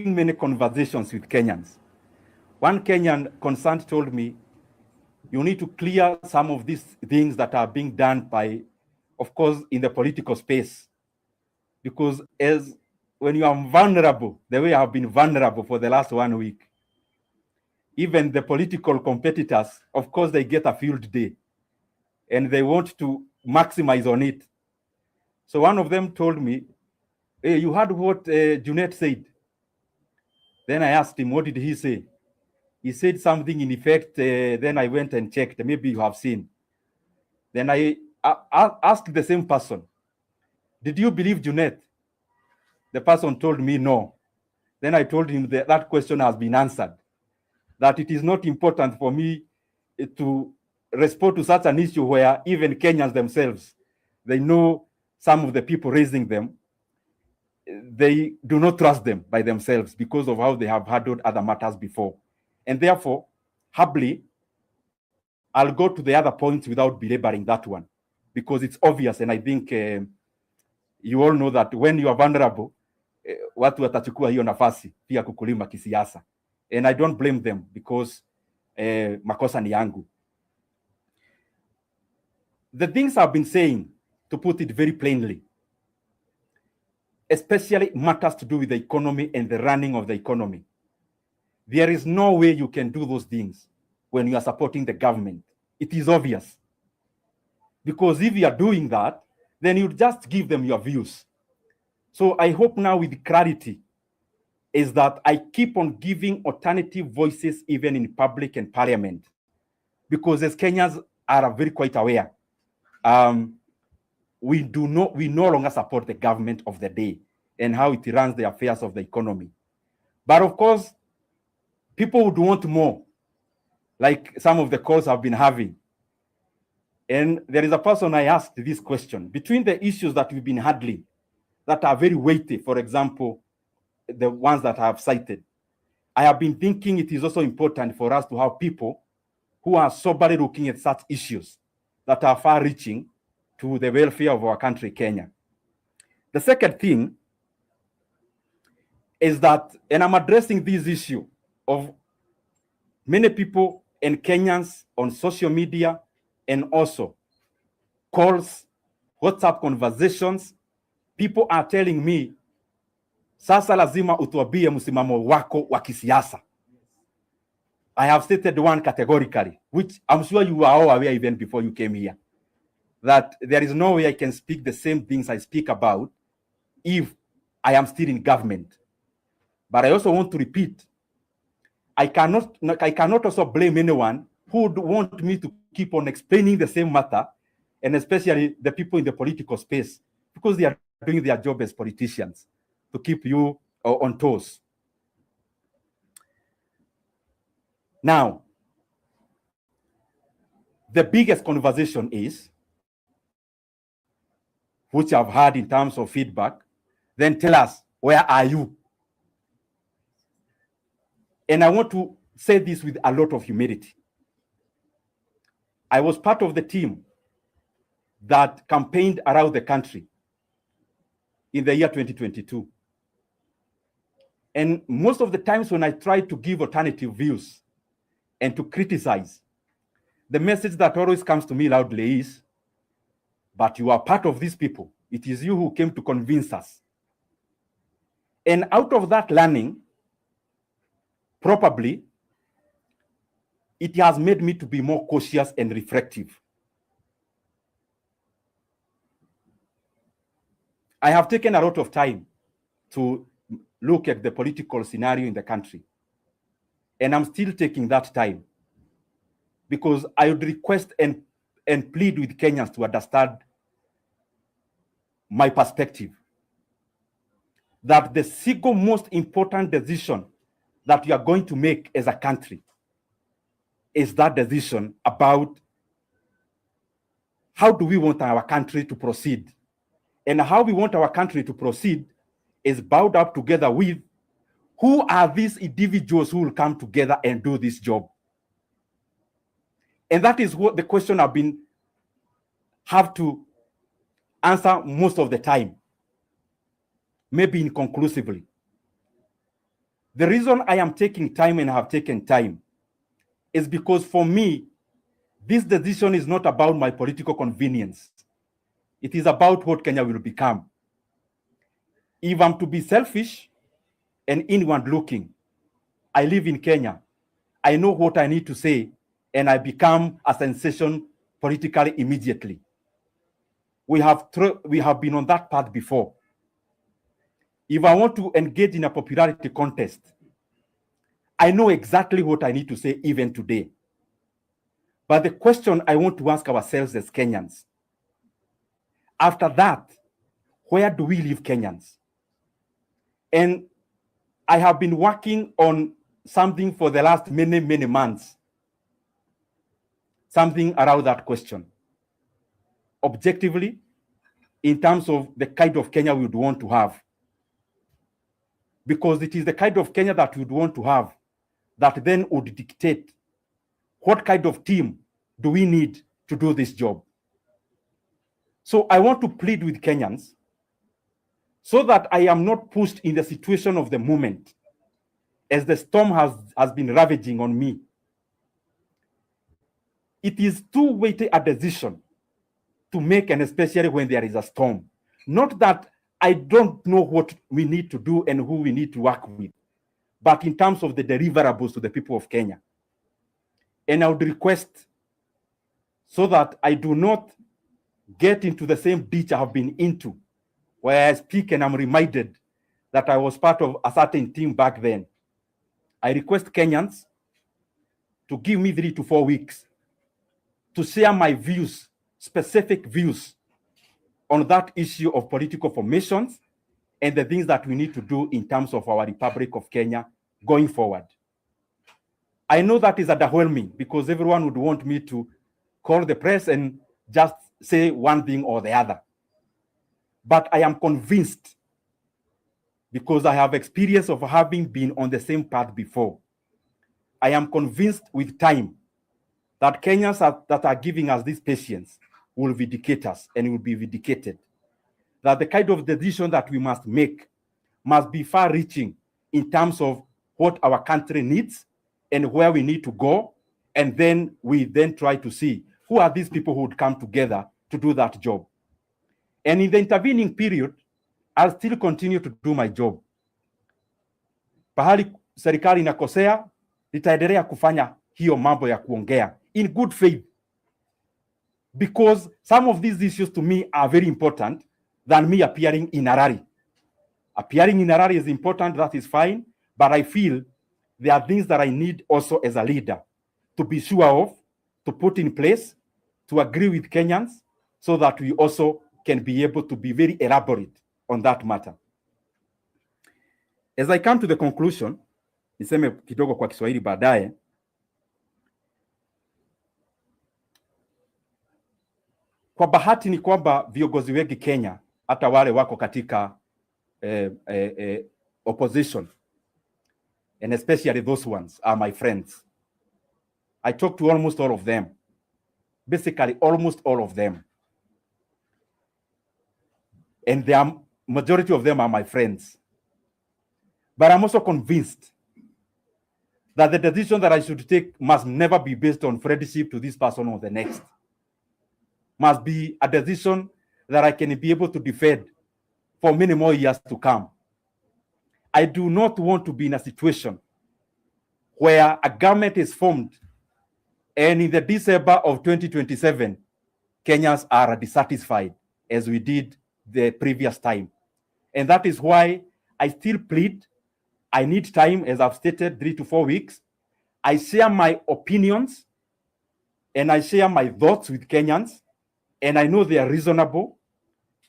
having many conversations with Kenyans. One Kenyan concerned told me, you need to clear some of these things that are being done by, of course, in the political space. Because when you are vulnerable, the way I have been vulnerable for the last 1 week, even the political competitors, of course, they get a field day and they want to maximize on it. So one of them told me, hey, you heard what Junet said? Then I asked him, what did he say? He said something in effect, then I went and checked, maybe you have seen. Then I asked the same person, did you believe Junet? The person told me no. Then I told him that question has been answered, that it is not important for me to respond to such an issue where even Kenyans themselves, they know some of the people raising them, they do not trust them by themselves because of how they have handled other matters before. And therefore, humbly, I'll go to the other points without belaboring that one, because it's obvious. And I think you all know that when you are vulnerable, watu watachukua hiyo nafasi pia kukulima kisiasa. And I don't blame them because makosa ni yangu. The things I've been saying, to put it very plainly, especially matters to do with the economy and the running of the economy. There is no way you can do those things when you are supporting the government. It is obvious. Because if you are doing that, then you just give them your views. So I hope now with clarity is that I keep on giving alternative voices even in public and parliament. Because as Kenyans are very quite aware, we no longer support the government of the day and how it runs the affairs of the economy. But of course, people would want more, like some of the calls I've been having. And there is a person I asked this question. Between the issues that we've been handling that are very weighty, for example, the ones that I have cited, I have been thinking it is also important for us to have people who are soberly looking at such issues that are far-reaching to the welfare of our country, Kenya. The second thing is that, and I'm addressing this issue of many people and Kenyans on social media and also calls, WhatsApp conversations, people are telling me, sasa lazima utuambie msimamo wako wa kisiasa. I have stated one categorically, which I'm sure you are all aware even before you came here, that there is no way I can speak the same things I speak about if I am still in government. But I also want to repeat, I cannot also blame anyone who would want me to keep on explaining the same matter, and especially the people in the political space, because they are doing their job as politicians to keep you on toes. Now, the biggest conversation is, which I've had in terms of feedback, then tell us, where are you? And I want to say this with a lot of humility. I was part of the team that campaigned around the country in the year 2022. And most of the times when I try to give alternative views and to criticize, the message that always comes to me loudly is, but you are part of these people. It is you who came to convince us. And out of that learning, probably, it has made me to be more cautious and reflective. I have taken a lot of time to look at the political scenario in the country. And I'm still taking that time because I would request and plead with Kenyans to understand my perspective. That the single most important decision that we are going to make as a country is that decision about how do we want our country to proceed. And how we want our country to proceed is bound up together with who are these individuals who will come together and do this job. And that is what the question I've been have to answer most of the time, maybe inconclusively. The reason I am taking time and have taken time is because for me, this decision is not about my political convenience. It is about what Kenya will become. If I'm to be selfish and inward looking, I live in Kenya. I know what I need to say, and I become a sensation politically immediately. We have been on that path before. If I want to engage in a popularity contest, I know exactly what I need to say even today. But the question I want to ask ourselves as Kenyans, after that, where do we live Kenyans? And I have been working on something for the last many months, something around that question. Objectively, in terms of the kind of Kenya we would want to have. Because it is the kind of Kenya that we would want to have that then would dictate what kind of team do we need to do this job. So I want to plead with Kenyans so that I am not pushed in the situation of the moment as the storm has been ravaging on me. It is too weighty a decision to make, and especially when there is a storm. Not that I don't know what we need to do and who we need to work with, but in terms of the deliverables to the people of Kenya. And I would request, so that I do not get into the same ditch I have been into, where I speak and I'm reminded that I was part of a certain team back then. I request Kenyans to give me 3 to 4 weeks to share my views, specific views on that issue of political formations and the things that we need to do in terms of our Republic of Kenya going forward. I know that is underwhelming because everyone would want me to call the press and just say one thing or the other. But I am convinced, because I have experience of having been on the same path before, I am convinced with time that Kenyans that are giving us this patience will vindicate us and will be vindicated. That the kind of decision that we must make must be far-reaching in terms of what our country needs and where we need to go. And then we then try to see who are these people who would come together to do that job. And in the intervening period, I'll still continue to do my job. Pahali serikali inakosea, nitaendelea kufanya hiyo mambo ya kuongea in good faith. Because some of these issues to me are very important than me appearing in a rally. Appearing in a rally is important, that is fine, but I feel there are things that I need also as a leader to be sure of, to put in place, to agree with Kenyans, so that we also can be able to be very elaborate on that matter. As I come to the conclusion, niseme kidogo kwa Kiswahili baadaye. Kwa bahati ni kwamba viongozi wengi Kenya, hata wale wako katika opposition, and especially those ones are my friends. I talk to almost all of them. Basically, almost all of them. And the majority of them are my friends. But I'm also convinced that the decision that I should take must never be based on friendship to this person or the next. Must be a decision that I can be able to defend for many more years to come. I do not want to be in a situation where a government is formed and in the December of 2027, Kenyans are dissatisfied as we did the previous time. And that is why I still plead. I need time, as I've stated, 3 to 4 weeks. I share my opinions and I share my thoughts with Kenyans, and I know they are reasonable,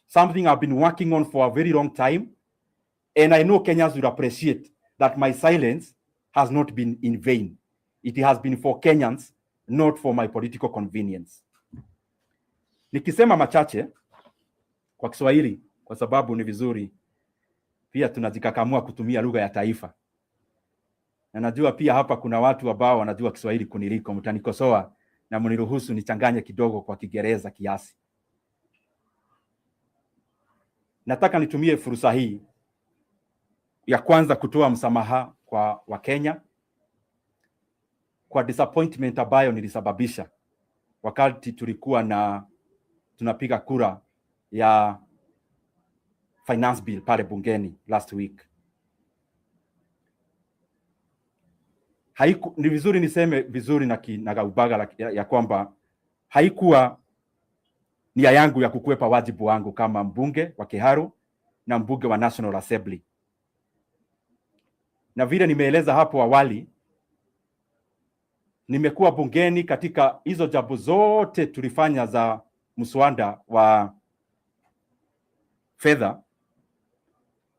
something I've been working on for a very long time. And I know Kenyans will appreciate that my silence has not been in vain. It has been for Kenyans, not for my political convenience. Nikisema machache kwa Kiswahili, kwa sababu ni vizuri pia tunajikakamua kutumia lugha ya taifa. Na najua pia hapa kuna watu ambao wanajua Kiswahili kuniliko, mtanikosoa na mniruhusu nichanganye kidogo kwa Kiingereza kiasi. Nataka nitumie fursa hii ya kwanza kutoa msamaha kwa Wakenya kwa disappointment ambayo nilisababisha wakati tulikuwa tunapiga kura ya finance bill pale bungeni last week. Ni vizuri niseme vizuri na kinagaubaga ya kwamba haikuwa nia yangu ya kukwepa wajibu wangu kama mbunge wa Kiharu na mbunge wa National Assembly. Na vile nimeeleza hapo awali, nimekuwa bungeni katika hizo jambo zote tulifanya za mswada wa fedha,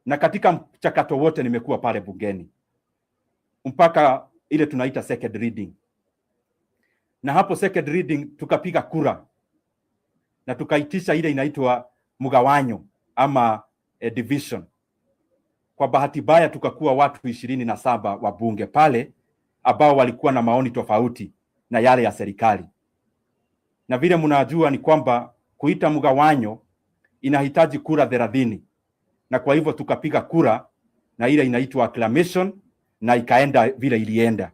na katika mchakato wote nimekuwa pale bungeni mpaka ile tunaita second reading. Na hapo second reading tukapiga kura na tukaitisha ile inaitwa mgawanyo ama division. Kwa bahati mbaya tukakuwa watu 27 wa bunge pale ambao walikuwa na maoni tofauti na yale ya serikali. Na vile mnajua ni kwamba kuita mgawanyo inahitaji kura 30. Na kwa hivyo tukapiga kura na ile inaitwa acclamation na ikaenda vile ilienda.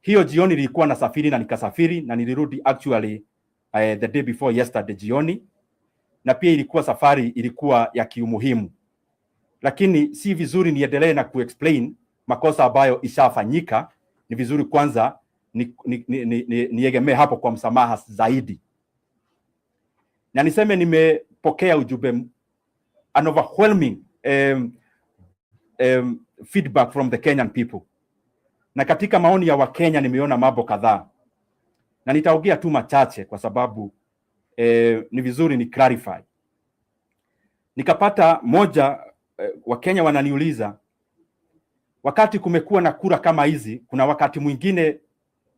Hiyo jioni nilikuwa nasafiri na nikasafiri na nilirudi actually the day before yesterday jioni, na pia ilikuwa safari ilikuwa ya kiumuhimu. Lakini si vizuri niendelee na kuexplain makosa ambayo ishafanyika. Ni vizuri kwanza niegemee hapo kwa msamaha zaidi. Na niseme nimepokea ujumbe an overwhelming feedback from the Kenyan people. Na katika maoni ya Wakenya nimeona mambo kadhaa. Na nitaongea tu machache kwa sababu ni vizuri ni clarify. Nikapata moja, Wakenya wananiuliza, wakati kumekuwa na kura kama hizi, kuna wakati mwingine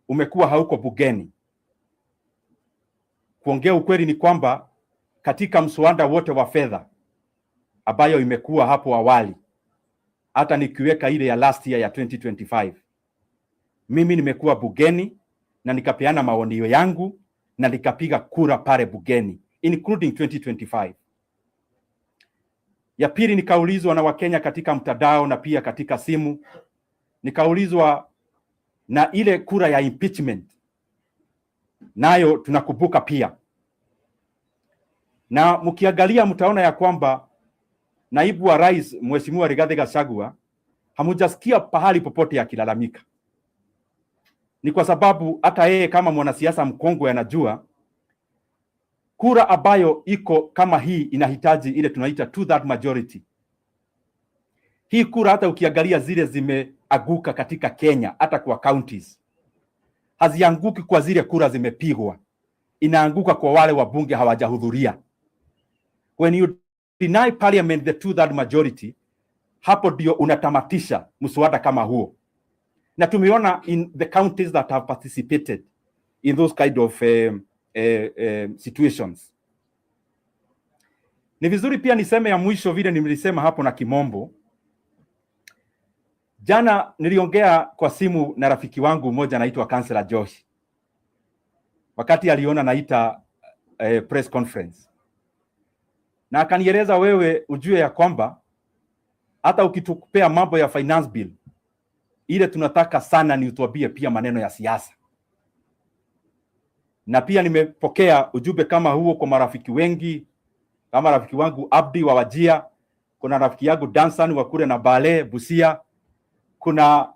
umekuwa hauko bungeni. Kuongea ukweli ni kwamba katika mswada wote wa fedha ambayo imekuwa hapo awali, hata nikiweka ile ya last year ya 2025, mimi nimekuwa bungeni na nikapeana maoni yangu na nikapiga kura pale bungeni including 2025. Ya pili, nikaulizwa na Wakenya katika mtandao na pia katika simu, nikaulizwa na ile kura ya impeachment, nayo tunakumbuka pia. Na mkiangalia mtaona ya kwamba naibu wa rais Mheshimiwa Rigathi Gachagua hamujasikia pahali popote akilalamika. Ni kwa sababu hata yeye kama mwanasiasa mkongwe anajua kura ambayo iko kama hii inahitaji ile tunaita 2/3 majority. Hii kura hata ukiangalia zile zimeaguka katika Kenya, hata kwa counties, hazianguki kwa zile kura zimepigwa, inaanguka kwa wale wabunge hawajahudhuria. When you deny parliament the 2/3 majority, hapo ndio unatamatisha mswada kama huo. Na tumeona in the counties that have participated in those kind of situations. Ni vizuri pia niseme ya mwisho vile nilisema hapo na kimombo. Jana niliongea kwa simu na rafiki wangu mmoja anaitwa Councillor Josh. Wakati aliona naita press conference. Na akanieleza, wewe ujue ya kwamba hata ukitupea mambo ya finance bill, ile tunataka sana ni utuambie pia maneno ya siasa. Na pia nimepokea ujumbe kama huo kwa marafiki wengi, kama rafiki wangu Abdi wa Wajia, kuna rafiki yangu Dansan wa kule na Bale Busia, kuna